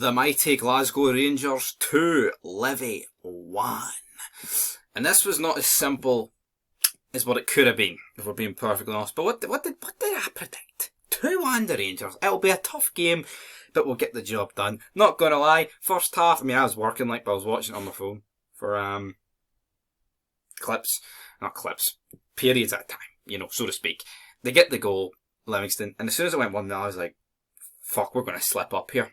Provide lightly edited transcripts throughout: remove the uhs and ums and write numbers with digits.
The mighty Glasgow Rangers 2, Livy 1. And this was not as simple as what it could have been, if we're being perfectly honest. But what did I predict? 2-1 the Rangers. It'll be a tough game, but we'll get the job done. Not gonna lie, first half, I was working but I was watching it on my phone for periods at a time, so to speak. They get the goal, Livingston, and as soon as it went 1-0, I was like, fuck, we're going to slip up here.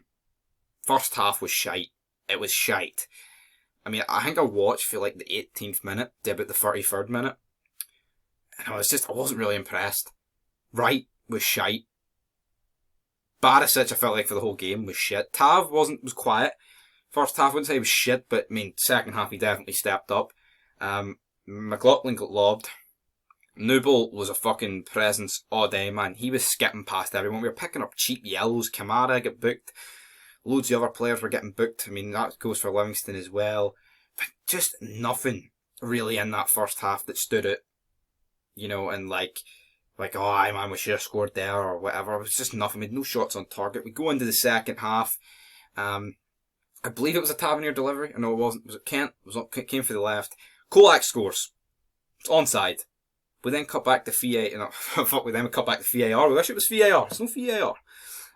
First half was shite. It was shite. I think I watched for the 18th minute to about the 33rd minute, and I wasn't really impressed. Wright was shite. Barisic, I felt like for the whole game, was shit. Tav was quiet. First half, I wouldn't say he was shit, but second half he definitely stepped up. McLaughlin got lobbed. Noble was a fucking presence all day, man. He was skipping past everyone. We were picking up cheap yellows. Kamara got booked. Loads of other players were getting booked. That goes for Livingston as well. But just nothing really in that first half that stood out. And oh, man, we should have scored there or whatever. It was just nothing. We had no shots on target. We go into the second half. I believe it was a Tavernier delivery. No, it wasn't. Was it Kent? It came for the left. Kolak scores. It's onside. We then cut back to VAR. We cut back to VAR. We wish it was VAR. It's no VAR.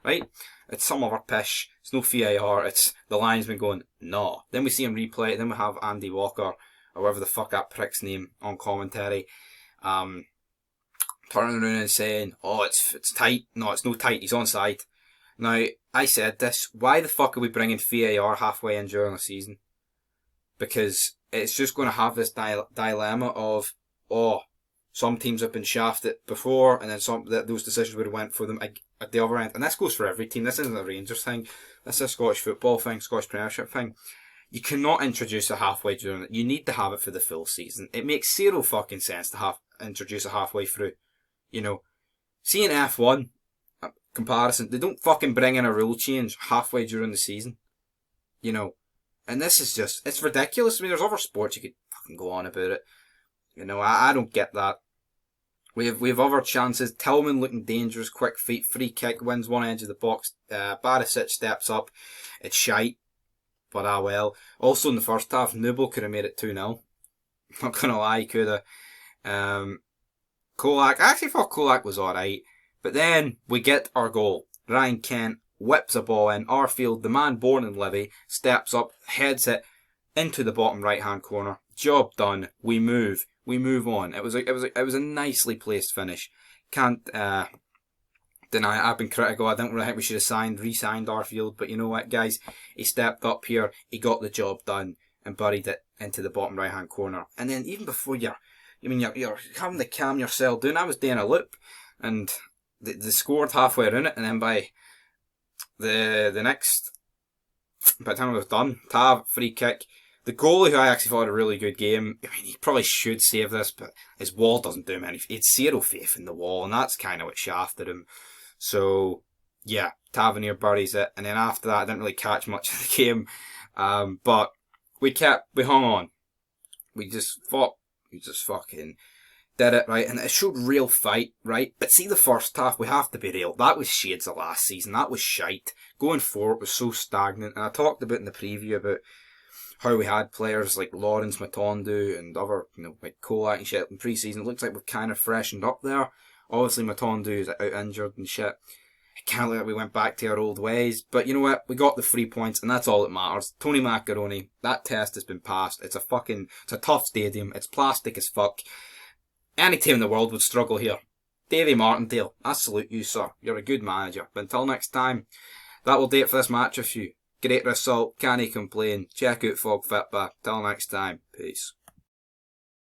Right? It's some other pish. It's no VAR. It's the linesman going, no. Then we see him replay it. Then we have Andy Walker, or whatever the fuck that prick's name, on commentary. Turning around and saying, oh, it's tight. No, it's no tight. He's onside. Now, I said this. Why the fuck are we bringing VAR halfway in during the season? Because it's just going to have this dilemma of, some teams have been shafted before, and then those decisions would have went for them at the other end. And this goes for every team. This isn't a Rangers thing. This is a Scottish football thing, Scottish Premiership thing. You cannot introduce a halfway during it. You need to have it for the full season. It makes zero fucking sense to introduce it halfway through. See in F1 comparison, they don't fucking bring in a rule change halfway during the season. And this is just, it's ridiculous. There's other sports you could fucking go on about it. I don't get that. We have other chances. Tillman looking dangerous, quick feet, free kick, wins one edge of the box. Barisic steps up. It's shite, but well. Also in the first half, Noble could have made it 2-0. Not gonna lie, he could have. Kolak, I actually thought Kolak was alright, but then we get our goal. Ryan Kent whips a ball in. ARFIELD, the man born in Livy, steps up, heads it into the bottom right hand corner. Job done. We move on. It was a nicely placed finish. Can't deny it. I've been critical. I don't really think we should have re-signed ARFIELD, but you know what, guys? He stepped up here. He got the job done and buried it into the bottom right hand corner. And then even before you're having to calm yourself down. I was doing a loop, and they scored halfway around it, and then by the time it was done, Tav free kick. The goalie, who I actually thought had a really good game, he probably should save this, but his wall doesn't do him any. He had zero faith in the wall, and that's kind of what shafted him. So, yeah, Tavernier buries it, and then after that, I didn't really catch much of the game. But we hung on. We just fucking did it, right? And it showed real fight, right? But see the first half, we have to be real. That was shades of last season. That was shite. Going forward was so stagnant. And I talked about in the preview about how we had players like Lawrence Matondu and other, like Kolak and shit in pre-season. It looks like we've kind of freshened up there. Obviously Matondu is out injured and shit. It kind of looked like we went back to our old ways. But you know what? We got the 3 points, and that's all that matters. Tony Macaroni, that test has been passed. It's a tough stadium. It's plastic as fuck. Any team in the world would struggle here. Davy Martindale, I salute you, sir. You're a good manager. But until next time, that will do it for this match review. Great result, can't complain. Check out Fog Fitba. Till next time, peace.